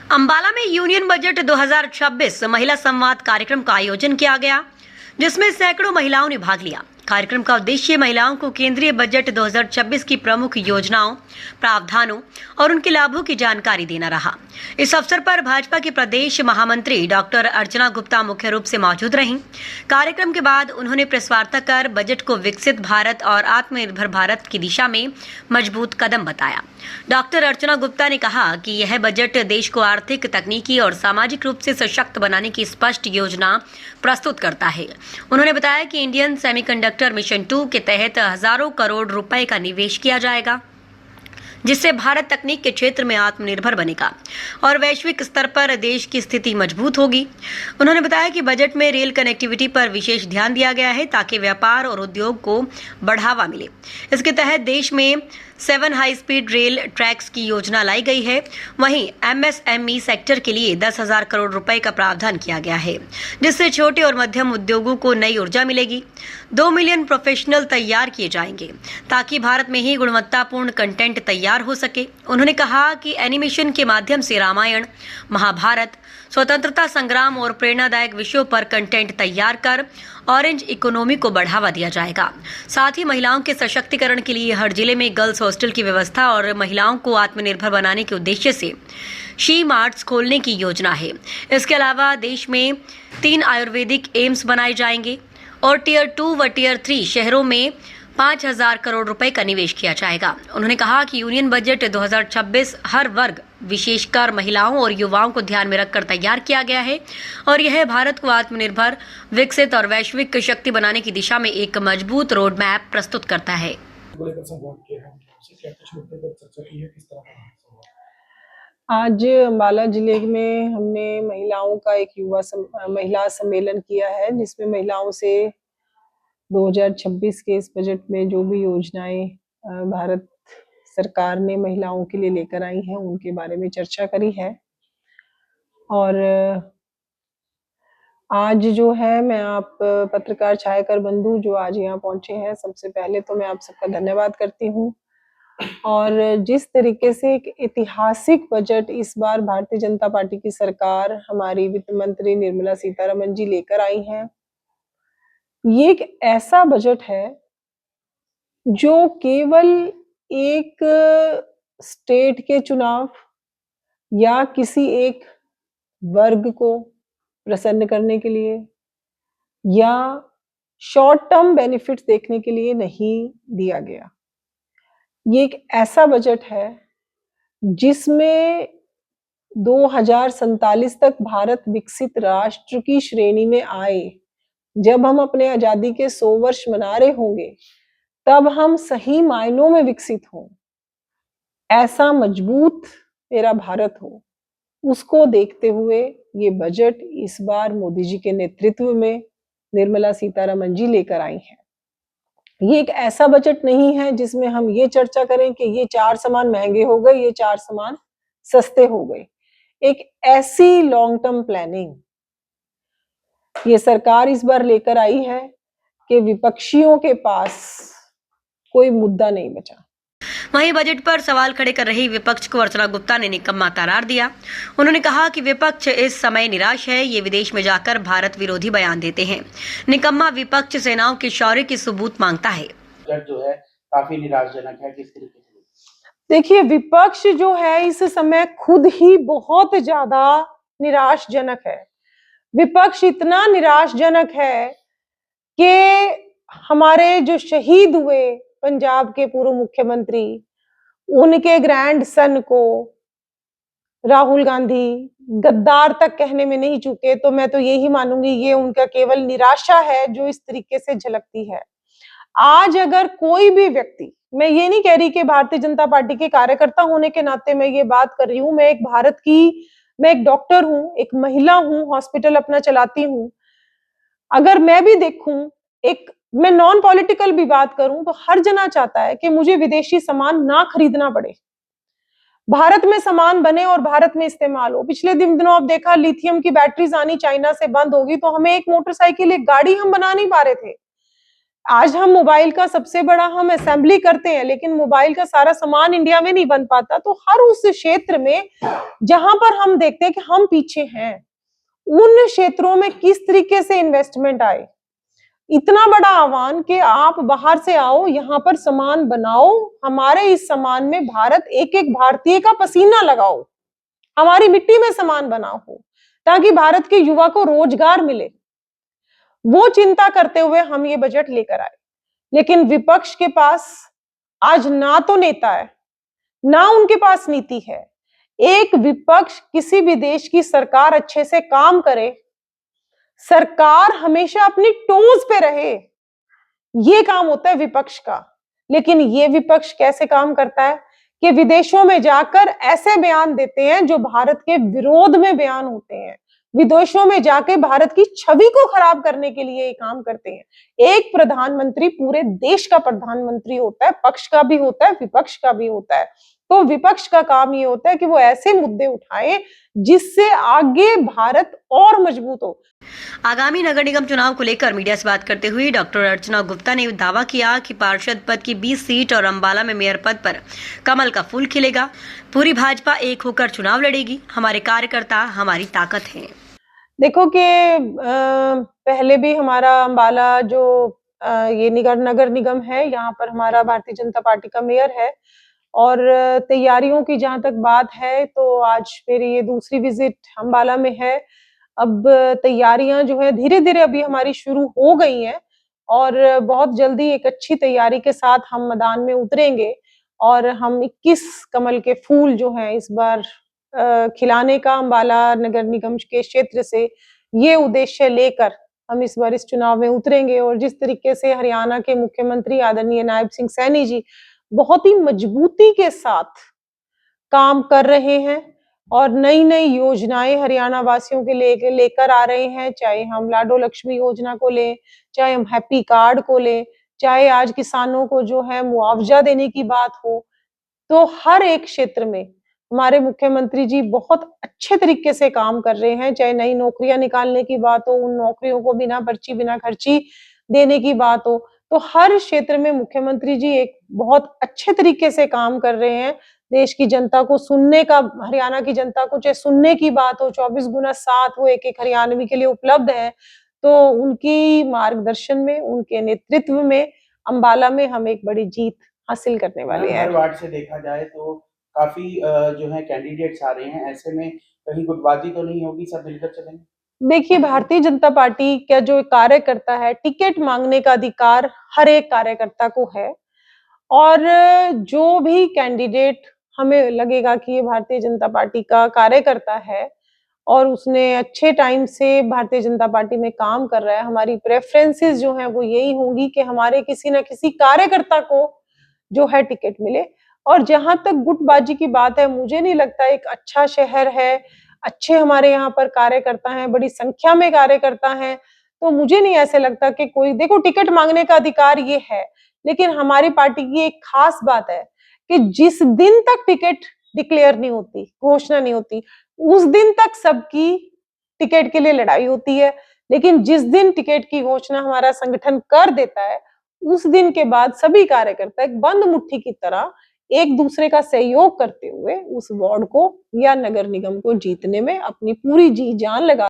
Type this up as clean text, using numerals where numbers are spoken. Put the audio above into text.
अंबाला में union budget 2026 महिला संवाद कार्यक्रम का आयोजन किया गया, जिसमें सैकड़ों महिलाओं ने भाग लिया। कार्यक्रम का उद्देश्य महिलाओं को केंद्रीय बजट 2026 की प्रमुख योजनाओं, प्रावधानों और उनके लाभों की जानकारी देना रहा। इस अवसर पर भाजपा की प्रदेश महामंत्री डॉक्टर अर्चना गुप्ता मुख्य रूप से मौजूद रहीं। कार्यक्रम के बाद उन्होंने प्रेस वार्ता कर बजट को विकसित भारत और आत्मनिर्भर भारत की दिशा में मजबूत कदम बताया। डॉक्टर अर्चना गुप्ता ने कहा कि यह बजट देश को आर्थिक, तकनीकी और सामाजिक रूप से सशक्त बनाने की स्पष्ट योजना प्रस्तुत करता है। उन्होंने बताया कि इंडियन सेमीकंडक्टर मिशन 2 के तहत हजारों करोड़ रुपए का निवेश किया जाएगा, जिससे भारत तकनीक के क्षेत्र में आत्मनिर्भर बनेगा और वैश्विक स्तर पर देश की स्थिति मजबूत होगी। उन्होंने बताया कि बजट में रेल कनेक्टिविटी पर विशेष ध्यान दिया गया है ताकि व्यापार और उद्योग को बढ़ावा मिले। इसके तहत देश में 7 हाई स्पीड रेल ट्रैक्स की योजना लाई गई है। वहीं MSME सेक्टर के लिए 10,000 करोड़ रुपए का प्रावधान किया गया है, जिससे छोटे और मध्यम उद्योगों को नई ऊर्जा मिलेगी। 2 मिलियन प्रोफेशनल तैयार किए जाएंगे ताकि भारत में ही गुणवत्तापूर्ण कंटेंट तैयार हो सके। उन्होंने कहा कि एनिमेशन के माध्यम से रामायण, महाभारत, स्वतंत्रता संग्राम और प्रेरणादायक विषयों पर कंटेंट तैयार कर ऑरेंज इकोनॉमी को बढ़ावा दिया जाएगा। साथ ही महिलाओं के सशक्तिकरण के लिए हर जिले में गर्ल्स हॉस्टल की व्यवस्था और महिलाओं को आत्मनिर्भर बनाने के उद्देश्य से शी मार्ट्स खोलने की योजना है। इसके अलावा देश में 3 आयुर्वेदिक एम्स बनाए जाएंगे और टियर 2 व टियर 3 शहरों में 5,000 करोड़ रुपए का निवेश किया जाएगा। उन्होंने कहा कि यूनियन बजट 2026 हर वर्ग, विशेषकर महिलाओं और युवाओं को ध्यान में रखकर तैयार किया गया है और यह भारत को आत्मनिर्भर, विकसित और वैश्विक शक्ति बनाने की दिशा में एक मजबूत रोड मैप प्रस्तुत करता है। आज अम्बाला जिले में हमने महिलाओं का एक महिला सम्मेलन किया है, जिसमें महिलाओं से 2026 के इस बजट में जो भी योजनाएं भारत सरकार ने महिलाओं के लिए लेकर आई हैं, उनके बारे में चर्चा करी है। और आज जो है, मैं आप पत्रकार छायाकर बंधु जो आज यहाँ पहुंचे हैं, सबसे पहले तो मैं आप सबका धन्यवाद करती हूँ। और जिस तरीके से एक ऐतिहासिक बजट इस बार भारतीय जनता पार्टी की सरकार, हमारी वित्त मंत्री निर्मला सीतारमण जी लेकर आई हैं, ये एक ऐसा बजट है जो केवल एक स्टेट के चुनाव या किसी एक वर्ग को प्रसन्न करने के लिए या शॉर्ट टर्म बेनिफिट्स देखने के लिए नहीं दिया गया। ये एक ऐसा बजट है जिसमें 2047 तक भारत विकसित राष्ट्र की श्रेणी में आए। जब हम अपने आजादी के 100 वर्ष मना रहे होंगे, तब हम सही मायनों में विकसित हों, ऐसा मजबूत मेरा भारत हो, उसको देखते हुए ये बजट इस बार मोदी जी के नेतृत्व में निर्मला सीतारमण जी लेकर आई हैं। ये एक ऐसा बजट नहीं है जिसमें हम ये चर्चा करें कि ये 4 सामान महंगे हो गए, ये 4 सामान सस्ते हो गए। एक ऐसी लॉन्ग टर्म प्लानिंग ये सरकार इस बार लेकर आई है कि विपक्षियों के पास कोई मुद्दा नहीं बचा। वहीं बजट पर सवाल खड़े कर रही विपक्ष को अर्चना गुप्ता ने निकम्मा करार दिया। उन्होंने कहा कि विपक्ष इस समय निराश है, ये विदेश में जाकर भारत विरोधी बयान देते हैं। निकम्मा विपक्ष सेनाओं के शौर्य की सबूत मांगता है। बजट जो है काफी निराशाजनक है, किस तरीके से? देखिए, विपक्ष जो है इस समय खुद ही बहुत ज्यादा निराशजनक है। विपक्ष इतना निराशजनक है कि हमारे जो शहीद हुए पंजाब के पूर्व मुख्यमंत्री, उनके ग्रैंडसन को राहुल गांधी गद्दार तक कहने में नहीं चूके, तो मैं तो यही मानूंगी ये उनका केवल निराशा है जो इस तरीके से झलकती है। आज अगर कोई भी व्यक्ति, मैं ये नहीं कह रही कि भारतीय जनता पार्टी के कार्यकर्ता होने के नाते मैं ये बात कर रही हूँ, मैं एक डॉक्टर हूँ, एक महिला हूँ, हॉस्पिटल अपना चलाती हूँ। अगर मैं भी देखूं, मैं नॉन पॉलिटिकल भी बात करूं, तो हर जना चाहता है कि मुझे विदेशी सामान ना खरीदना पड़े, भारत में सामान बने और भारत में इस्तेमाल हो। पिछले दिनों आप देखा, लिथियम की बैटरीज आनी चाइना से बंद होगी, तो हमें एक मोटरसाइकिल, एक गाड़ी हम बना नहीं पा रहे थे। आज हम मोबाइल का सबसे बड़ा हम असेंबली करते हैं, लेकिन मोबाइल का सारा सामान इंडिया में नहीं बन पाता। तो हर उस क्षेत्र में जहां पर हम देखते हैं कि हम पीछे हैं, उन क्षेत्रों में किस तरीके से इन्वेस्टमेंट आए। इतना बड़ा आह्वान कि आप बाहर से आओ, यहाँ पर सामान बनाओ, हमारे इस सामान में भारत एक एक भारतीय का पसीना लगाओ, हमारी मिट्टी में सामान बना हो, ताकि भारत के युवा को रोजगार मिले। वो चिंता करते हुए हम ये बजट लेकर आए। लेकिन विपक्ष के पास आज ना तो नेता है, ना उनके पास नीति है। एक विपक्ष किसी भी देश की सरकार अच्छे से काम करे, सरकार हमेशा अपनी टोज पे रहे, ये काम होता है विपक्ष का। लेकिन ये विपक्ष कैसे काम करता है कि विदेशों में जाकर ऐसे बयान देते हैं जो भारत के विरोध में बयान होते हैं, विदेशों में जाके भारत की छवि को खराब करने के लिए ये काम करते हैं। एक प्रधानमंत्री पूरे देश का प्रधानमंत्री होता है, पक्ष का भी होता है, विपक्ष का भी होता है। तो विपक्ष का काम ये होता है कि वो ऐसे मुद्दे उठाए जिससे आगे भारत और मजबूत हो। आगामी नगर निगम चुनाव को लेकर मीडिया से बात करते हुए डॉक्टर अर्चना गुप्ता ने दावा किया कि पार्षद पद की 20 सीट और अंबाला में मेयर पद पर कमल का फूल खिलेगा। पूरी भाजपा एक होकर चुनाव लड़ेगी। हमारे कार्यकर्ता हमारी ताकत है। देखो कि पहले भी हमारा अंबाला जो ये नगर निगम है, यहाँ पर हमारा भारतीय जनता पार्टी का मेयर है। और तैयारियों की जहां तक बात है, तो आज मेरी ये दूसरी विजिट अंबाला में है। अब तैयारियां जो है धीरे धीरे अभी हमारी शुरू हो गई हैं और बहुत जल्दी एक अच्छी तैयारी के साथ हम मैदान में उतरेंगे और हम 21 कमल के फूल जो हैं इस बार खिलाने का अंबाला नगर निगम के क्षेत्र से ये उद्देश्य लेकर हम इस बार इस चुनाव में उतरेंगे। और जिस तरीके से हरियाणा के मुख्यमंत्री आदरणीय नायब सिंह सैनी जी बहुत ही मजबूती के साथ काम कर रहे हैं और नई नई योजनाएं हरियाणा वासियों के लेकर आ रहे हैं, चाहे हम लाडो लक्ष्मी योजना को लें, चाहे हम हैप्पी कार्ड को लें, चाहे आज किसानों को जो है मुआवजा देने की बात हो। तो हर एक क्षेत्र में हमारे मुख्यमंत्री जी बहुत अच्छे तरीके से काम कर रहे हैं। चाहे नई नौकरियां निकालने की बात हो, उन नौकरियों को बिना पर्ची बिना खर्ची देने की बात हो, तो हर क्षेत्र में मुख्यमंत्री जी एक बहुत अच्छे तरीके से काम कर रहे हैं। देश की जनता को सुनने का, हरियाणा की जनता को चाहे सुनने की बात हो, 24x7 वो एक हरियाणवी के लिए उपलब्ध है। तो उनकी मार्गदर्शन में, उनके नेतृत्व में अंबाला में हम एक बड़ी जीत हासिल करने वाले हैं। हर वार्ड से देखा जाए तो काफी जो है कैंडिडेट्स आ रहे हैं, ऐसे में कहीं गुटबाजी तो नहीं होगी, सब मिलकर चलेंगे? देखिए, भारतीय जनता पार्टी का जो कार्यकर्ता है, टिकट मांगने का अधिकार हर एक कार्यकर्ता को है और जो भी कैंडिडेट हमें लगेगा कि ये भारतीय जनता पार्टी का कार्यकर्ता है और उसने अच्छे टाइम से भारतीय जनता पार्टी में काम कर रहा है, हमारी प्रेफरेंसेस जो हैं वो यही होंगी कि हमारे किसी न किसी कार्यकर्ता को जो है टिकट मिले। और जहां तक गुटबाजी की बात है, मुझे नहीं लगता, एक अच्छा शहर है, अच्छे हमारे यहाँ पर कार्यकर्ता हैं, बड़ी संख्या में कार्यकर्ता हैं, तो मुझे नहीं ऐसे लगता कि कोई, देखो टिकट मांगने का अधिकार ये है, लेकिन हमारी पार्टी की एक खास बात है कि जिस दिन तक टिकट डिक्लेयर नहीं होती, घोषणा नहीं होती, उस दिन तक सबकी टिकट के लिए लड़ाई होती है। लेकिन जिस दिन टिकट की घोषणा हमारा संगठन कर देता है, उस दिन के बाद सभी कार्यकर्ता एक बंद मुट्ठी की तरह एक दूसरे का सहयोग करते हुए उस वार्ड को या नगर निगम को जीतने में अपनी पूरी जी जान लगा